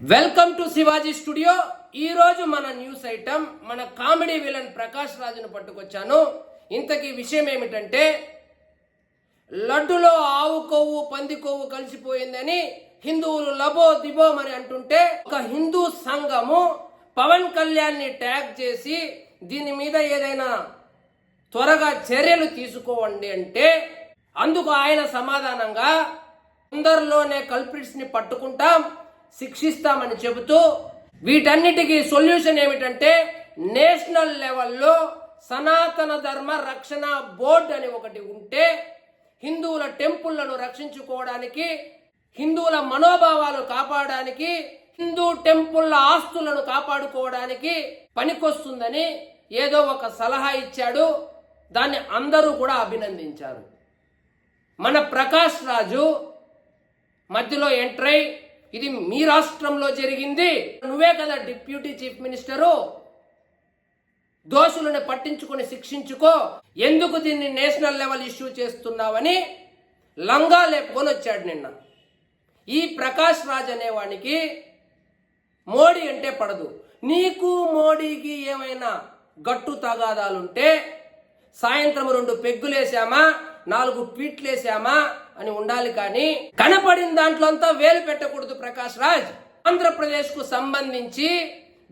Welcome to Shivaji studio. ఈ రోజు మన న్యూస్ ఐటమ్ మన కామెడీ విలన్ ప్రకాష్ రాజును పట్టుకొచ్చాను. ఇంతకీ విషయం ఏమిటంటే, లడ్డులో ఆవు కొవ్వు పంది కొవ్వు కలిసిపోయిందని హిందువులు లబో దిబో మరి అంటుంటే, ఒక హిందూ సంఘము పవన్ కళ్యాణ్ ని ట్యాగ్ చేసి దీని మీద ఏదైనా త్వరగా చర్యలు తీసుకోండి అంటే, అందుకు ఆయన సమాధానంగా తొందరలోనే కల్ప్రిట్స్ ని పట్టుకుంటాం, శిక్షిస్తామని చెబుతూ, వీటన్నిటికీ సొల్యూషన్ ఏమిటంటే నేషనల్ లెవెల్లో సనాతన ధర్మ రక్షణ బోర్డు అని ఒకటి ఉంటే హిందువుల టెంపుల్లను రక్షించుకోవడానికి, హిందువుల మనోభావాలు కాపాడడానికి, హిందూ టెంపుల్ల ఆస్తులను కాపాడుకోవడానికి పనికొస్తుందని ఏదో ఒక సలహా ఇచ్చాడు. దాన్ని అందరూ కూడా అభినందించారు. మన ప్రకాష్ రాజు మధ్యలో ఎంట్రై, ఇది మీ రాష్ట్రంలో జరిగింది, నువ్వే కదా డిప్యూటీ చీఫ్ మినిస్టరు, దోషులను పట్టించుకొని శిక్షించుకో, ఎందుకు దీన్ని నేషనల్ లెవెల్ ఇష్యూ చేస్తున్నావని లంగా లేపుకొని వచ్చాడు నిన్న. ఈ ప్రకాష్ రాజ్ అనేవానికి మోడీ అంటే పడదు. నీకు మోడీకి ఏమైనా గట్టు తగాదాలుంటే సాయంత్రం 2 పెగ్గులేసామా 4 ట్వీట్లేసామా అని ఉండాలి, కానీ కనపడిన దాంట్లో అంతా వేలు పెట్టకూడదు. ప్రకాష్ రాజ్, ఆంధ్రప్రదేశ్ కు సంబంధించి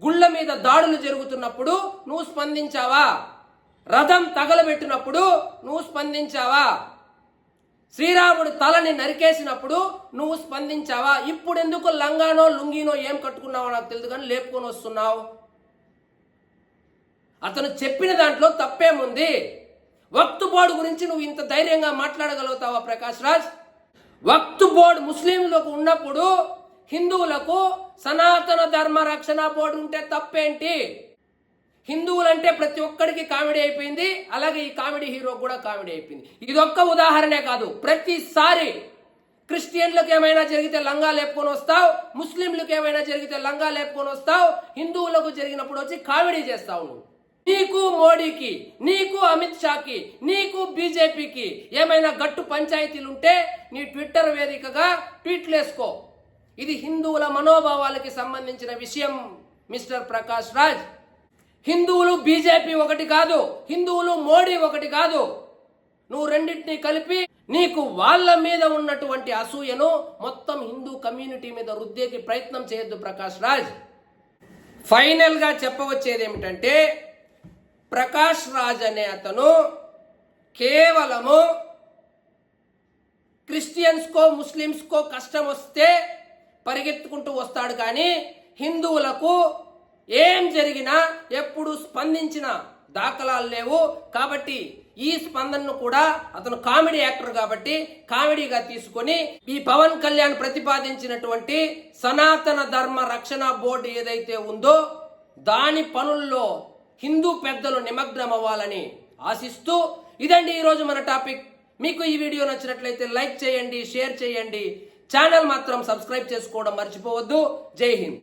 గుళ్ళ మీద దాడులు జరుగుతున్నప్పుడు నువ్వు స్పందించావా? రథం తగలబెట్టినప్పుడు నువ్వు స్పందించావా? శ్రీరాముడు తలని నరికేసినప్పుడు నువ్వు స్పందించావా? ఇప్పుడు ఎందుకు లంగానో లుంగినో ఏం కట్టుకున్నావో నాకు తెలియదు, కానీ లేపుకొని వస్తున్నావు. అతను చెప్పిన దాంట్లో తప్పేముంది? వక్త్ బోర్డు గురించి నువ్వు ఇంత ధైర్యంగా మాట్లాడగలుగుతావా ప్రకాష్ రాజ్? వక్త్ బోర్డు ముస్లింలకు ఉన్నప్పుడు హిందువులకు సనాతన ధర్మ రక్షణ బోర్డు ఉంటే తప్పేంటి? హిందువులంటే ప్రతి ఒక్కడికి కామెడీ అయిపోయింది, అలాగే ఈ కామెడీ హీరో కూడా కామెడీ అయిపోయింది. ఇదొక్క ఉదాహరణే కాదు, ప్రతిసారి క్రిస్టియన్లకు ఏమైనా జరిగితే లంగా లేపుకొని వస్తావు, ముస్లింలకు ఏమైనా జరిగితే లంగా లేపుకొని వస్తావు, హిందువులకు జరిగినప్పుడు వచ్చి కామెడీ చేస్తావు. నువ్వు, నీకు మోడీకి, నీకు అమిత్ షాకి, నీకు బీజేపీకి ఏమైనా గట్టు పంచాయతీలుంటే నీ ట్విట్టర్ వేదికగా ట్వీట్లేసుకో. ఇది హిందువుల మనోభావాలకి సంబంధించిన విషయం మిస్టర్ ప్రకాష్ రాజ్. హిందువులు బీజేపీ ఒకటి కాదు, హిందువులు మోడీ ఒకటి కాదు. నువ్వు రెండింటినీ కలిపి నీకు వాళ్ళ మీద ఉన్నటువంటి అసూయను మొత్తం హిందూ కమ్యూనిటీ మీద రుద్దేకి ప్రయత్నం చేయొద్దు ప్రకాష్ రాజ్. ఫైనల్ గా చెప్పవచ్చేది ఏమిటంటే, ప్రకాష్ రాజ్ అనే అతను కేవలము క్రిస్టియన్స్కో ముస్లిమ్స్కో కష్టం వస్తే పరిగెత్తుకుంటూ వస్తాడు, కానీ హిందువులకు ఏం జరిగినా ఎప్పుడు స్పందించిన దాఖలాలు లేవు. కాబట్టి ఈ స్పందనను కూడా అతను కామెడీ యాక్టర్ కాబట్టి కామెడీగా తీసుకొని ఈ పవన్ కళ్యాణ్ ప్రతిపాదించినటువంటి సనాతన ధర్మ రక్షణ బోర్డు ఏదైతే ఉందో దాని పనుల్లో హిందూ పెద్దలు నిమగ్నం అవ్వాలని ఆశిస్తూ, ఇదండి ఈరోజు మన టాపిక్. మీకు ఈ వీడియో నచ్చినట్లయితే లైక్ చేయండి, షేర్ చేయండి, ఛానల్ మాత్రం సబ్స్క్రైబ్ చేసుకోవడం మర్చిపోవద్దు. జై హింద్.